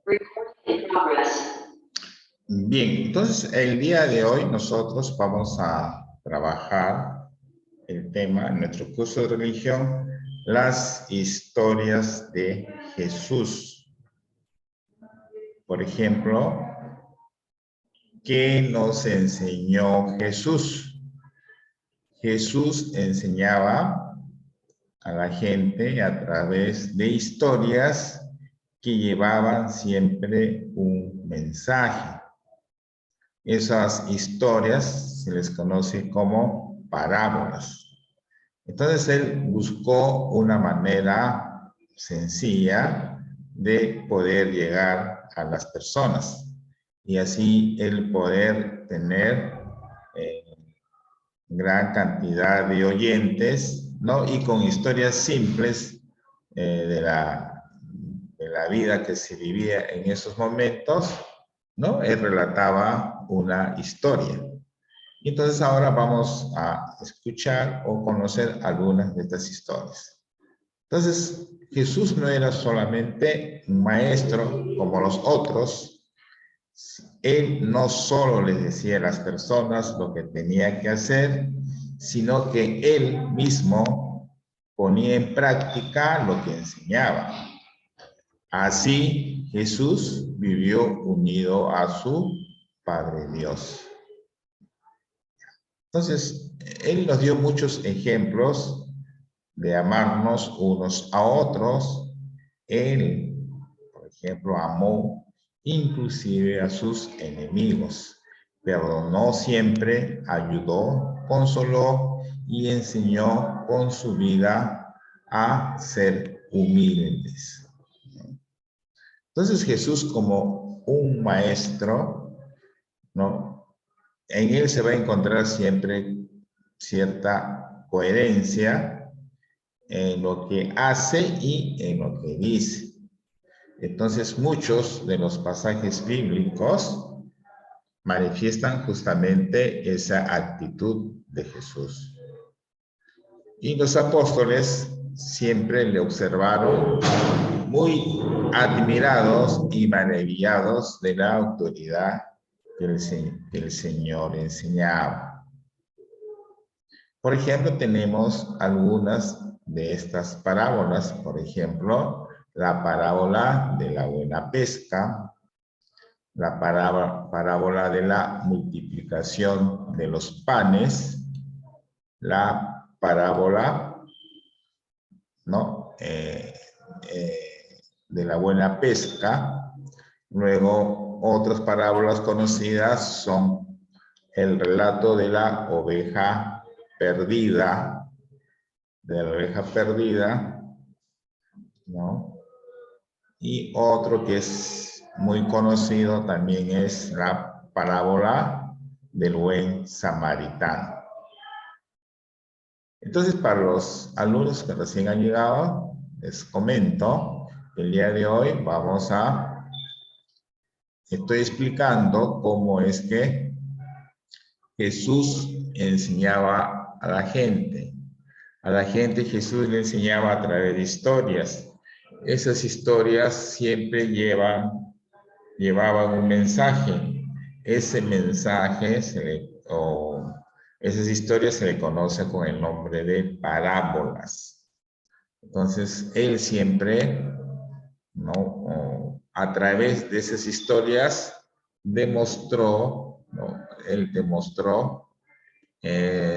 Recording in progress. Bien, entonces el día de hoy nosotros vamos a trabajar el tema en nuestro curso de religión, las historias de Jesús. Por ejemplo, ¿qué nos enseñó Jesús? Jesús enseñaba a la gente a través de historias que llevaban siempre un mensaje. Esas historias se les conoce como parábolas. Entonces él buscó una manera sencilla de poder llegar a las personas y así él poder tener gran cantidad de oyentes, ¿no? Y con historias simples de la vida que se vivía en esos momentos, ¿no? Él relataba una historia. Y entonces ahora vamos a escuchar o conocer algunas de estas historias. Entonces, Jesús no era solamente un maestro como los otros. Él no solo les decía a las personas lo que tenía que hacer, sino que él mismo ponía en práctica lo que enseñaba. Así, Jesús vivió unido a su Padre Dios. Entonces, él nos dio muchos ejemplos de amarnos unos a otros. Él, por ejemplo, amó inclusive a sus enemigos. Perdonó siempre, ayudó, consoló y enseñó con su vida a ser humildes. Entonces Jesús, como un maestro, ¿no? En él se va a encontrar siempre cierta coherencia en lo que hace y en lo que dice. Entonces, muchos de los pasajes bíblicos manifiestan justamente esa actitud de Jesús. Y los apóstoles siempre le observaron muy admirados y maravillados de la autoridad que el Señor enseñaba. Por ejemplo, tenemos algunas de estas parábolas. Por ejemplo, la parábola de la buena pesca, la parábola de la multiplicación de los panes, la parábola, ¿no? De la buena pesca. Luego, otras parábolas conocidas son el relato de la oveja perdida, ¿no? Y otro que es muy conocido también es la parábola del buen samaritano. Entonces, para los alumnos que recién han llegado, les comento que el día de hoy estoy explicando cómo es que Jesús enseñaba a la gente. A la gente Jesús le enseñaba a través de historias. Esas historias siempre llevaban un mensaje. Ese mensaje esas historias se le conoce con el nombre de parábolas. Entonces, él siempre, ¿no? A través de esas historias demostró, ¿no? Él demostró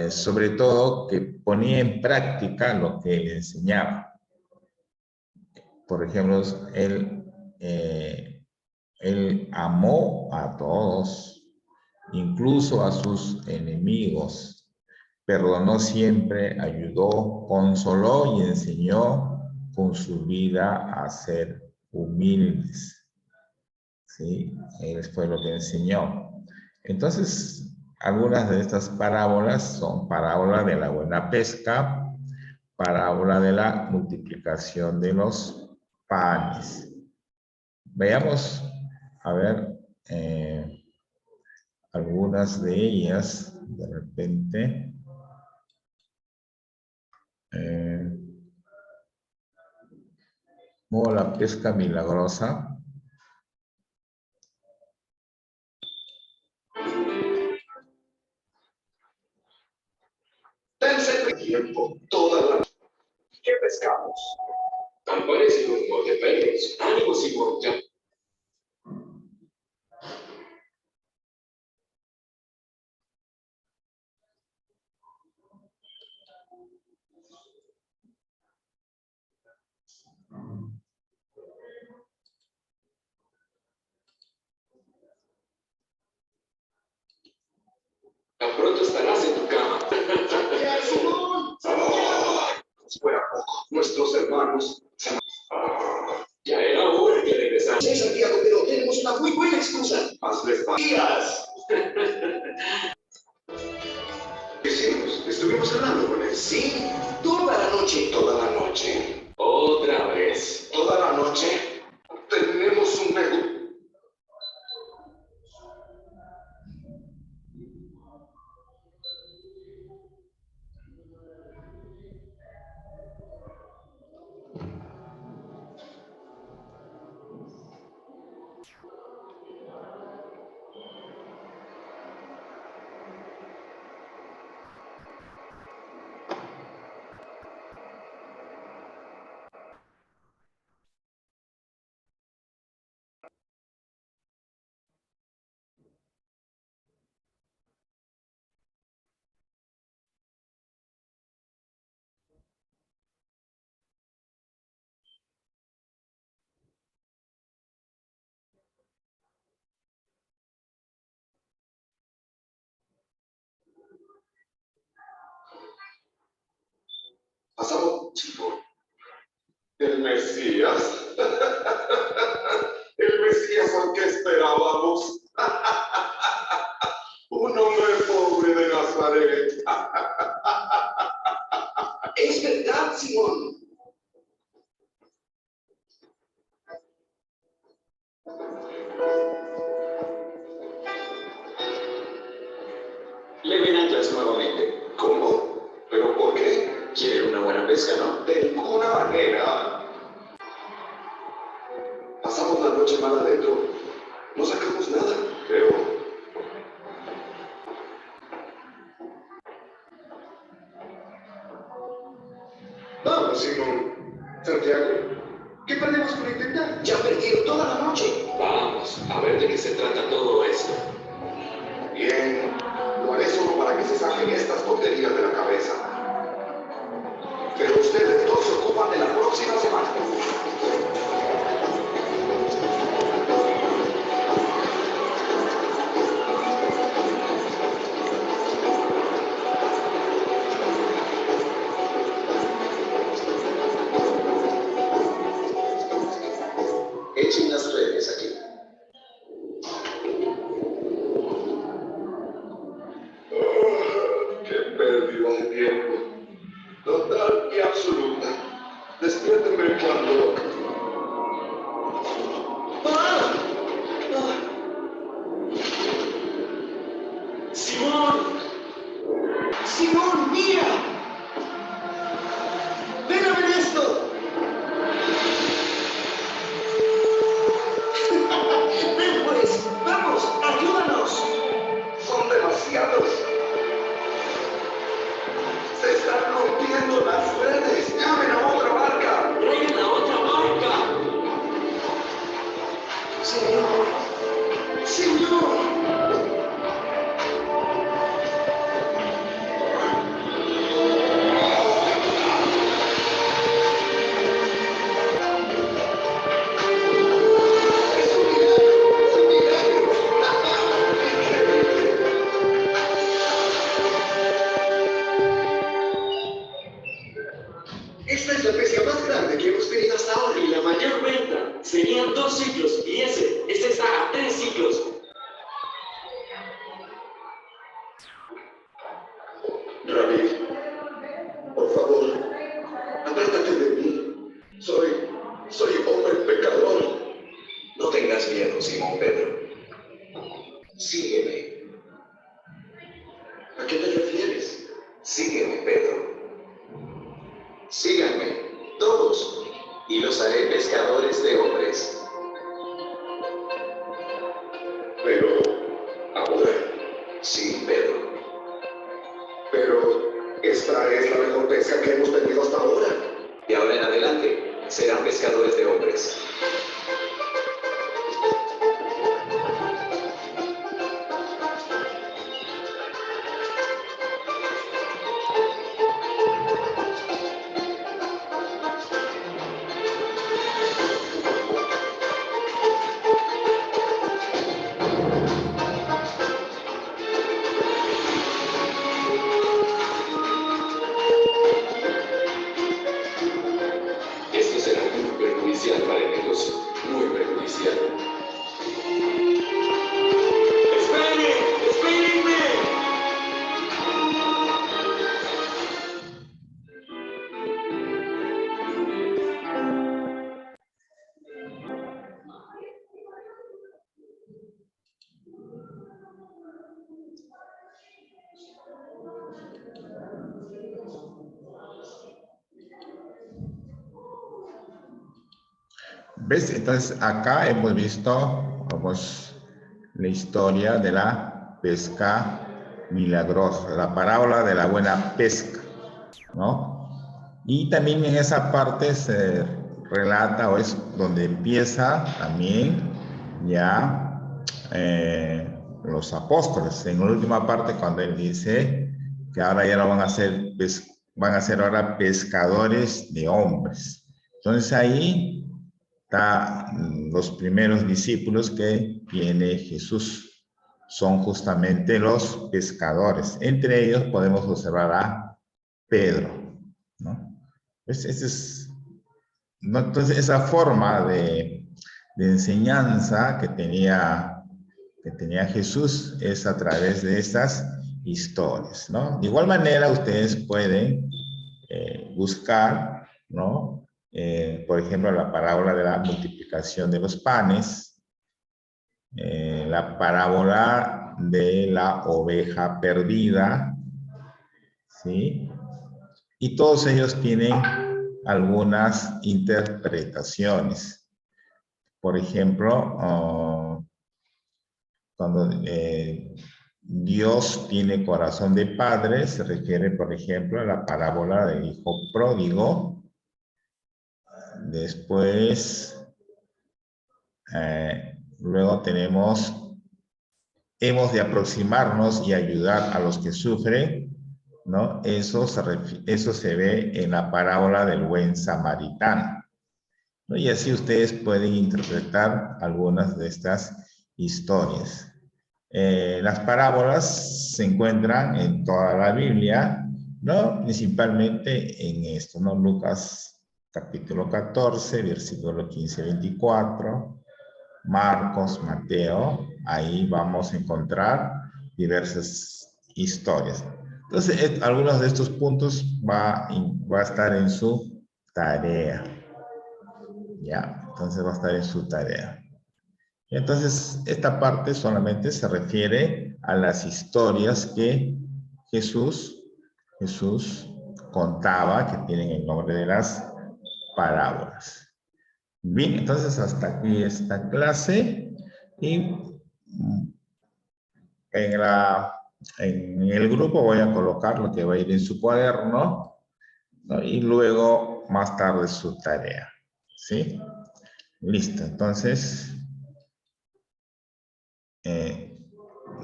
sobre todo que ponía en práctica lo que él enseñaba. Por ejemplo, él amó a todos, incluso a sus enemigos. Perdonó siempre, ayudó, consoló y enseñó con su vida a ser humildes. ¿Sí? Él fue lo que enseñó. Entonces, algunas de estas parábolas son parábola de la buena pesca, parábola de la multiplicación de los panes. Veamos, a ver, algunas de ellas, de repente. Como la pesca milagrosa. tiempo, toda la noche. ¿Qué pescamos? Tampones y un de pelos. Ánimo, Simón. Ya. Tan pronto estarás en tu cama. ¡Ya, Simón! Fuera poco, nuestros hermanos. Ya era hora que regresaras. Sí, Santiago, pero tenemos una muy buena excusa. Hazles días. ¿Qué hicimos? Estuvimos hablando con él. Sí, toda la noche. Toda la noche. Otra vez. Toda la noche. Tenemos un negocio. Pasamos, chico. El Mesías. El Mesías al que esperábamos. Un hombre pobre de Nazaret. Es verdad, Simón. Le ven anclas nuevamente. ¿Cómo? ¿Pero por qué? Quieren una buena pesca, ¿no? De ninguna manera. Pasamos la noche mal adentro. No sacamos nada, pero... Vamos, Simón. Santiago, ¿qué perdemos por intentar? Ya perdieron toda la noche. Vamos, a ver de qué se trata todo esto. Bien, lo haré solo para que se saquen estas tonterías de la cabeza. Pero ustedes dos se ocupan de la próxima semana. Echen las redes aquí. Qué pérdida de tiempo. Total y absoluta. Despiértenme cuando... ¡Ah! ¡Ah! ¡Simón! ¡Simón, mira! ¡Ven a ver esto! ¡Ven pues! ¡Vamos! ¡Ayúdanos! Son demasiados. Se están rompiendo las redes. ¡Llamen a otra barca! ¡Traigan la otra barca! Señor. Señor. Es un milagro. Un milagro. Esta es la pesca más grande que hemos tenido hasta ahora. Y la mayor venta serían 2 ciclos. Y este está a 3 ciclos. David, por favor, apártate de mí. Soy hombre pecador. No tengas miedo, Simón Pedro. Sígueme. ¿A qué te refieres? Sígueme, Pedro. Síganme, todos, y los haré pescadores de hombres. Pero, ahora, Sí, Pedro. pero esta es la mejor cielo. ¡Esperen! ¡Espérenme! ¿Ves? Entonces, acá hemos visto pues, la historia de la pesca milagrosa, la parábola de la buena pesca, ¿no? Y también en esa parte se relata, o es donde empieza también ya los apóstoles. En la última parte, cuando él dice que ahora ya no van a ser, van a ser ahora pescadores de hombres. Entonces ahí están los primeros discípulos que tiene Jesús. Son justamente los pescadores. Entre ellos podemos observar a Pedro, ¿no? ¿No? Entonces, esa forma de enseñanza que tenía Jesús es a través de estas historias, ¿no? De igual manera, ustedes pueden buscar, ¿no? Por ejemplo, la parábola de la multiplicación de los panes, la parábola de la oveja perdida, ¿sí? Y todos ellos tienen algunas interpretaciones. Por ejemplo, cuando Dios tiene corazón de padre, se refiere, por ejemplo, a la parábola del hijo pródigo. Después, luego tenemos, hemos de aproximarnos y ayudar a los que sufren, ¿no? Eso se ve en la parábola del buen samaritano, ¿no? Y así ustedes pueden interpretar algunas de estas historias. Las parábolas se encuentran en toda la Biblia, ¿no? Principalmente en esto, ¿no? Lucas capítulo 14, versículo 15-24, Marcos, Mateo, ahí vamos a encontrar diversas historias. Entonces, algunos de estos puntos va a estar en su tarea. Ya, entonces va a estar en su tarea. Entonces, esta parte solamente se refiere a las historias que Jesús contaba, que tienen el nombre de las parábolas. Bien, entonces hasta aquí esta clase y en el grupo voy a colocar lo que va a ir en su cuaderno, ¿no? Y luego más tarde su tarea, ¿sí? Listo, entonces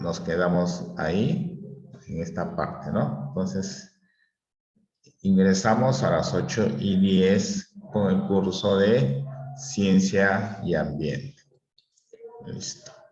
nos quedamos ahí en esta parte, ¿no? Entonces ingresamos a las 8:10 con el curso de Ciencia y Ambiente. Listo.